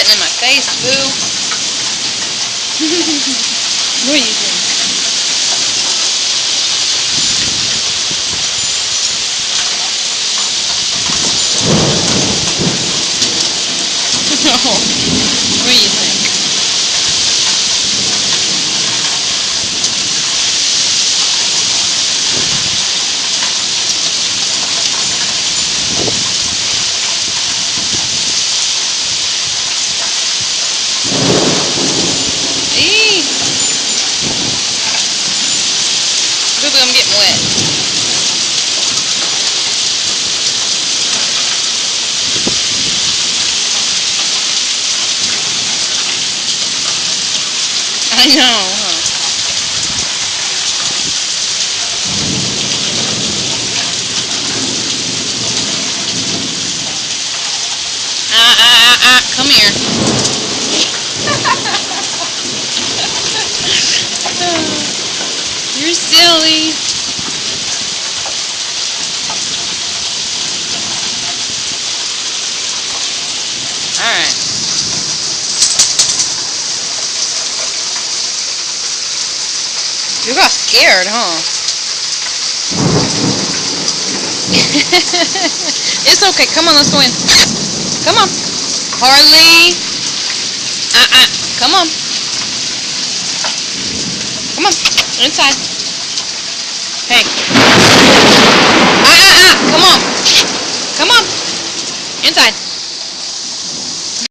getting in my face, boo. What are you doing? What do you think? Look, I'm getting wet. I know, huh? Come here. You're silly. Alright. You got scared, huh? It's okay. Come on, let's go in. Come on. Harley. Come on. Come on. Inside. Hey. Come on. Come on. Inside.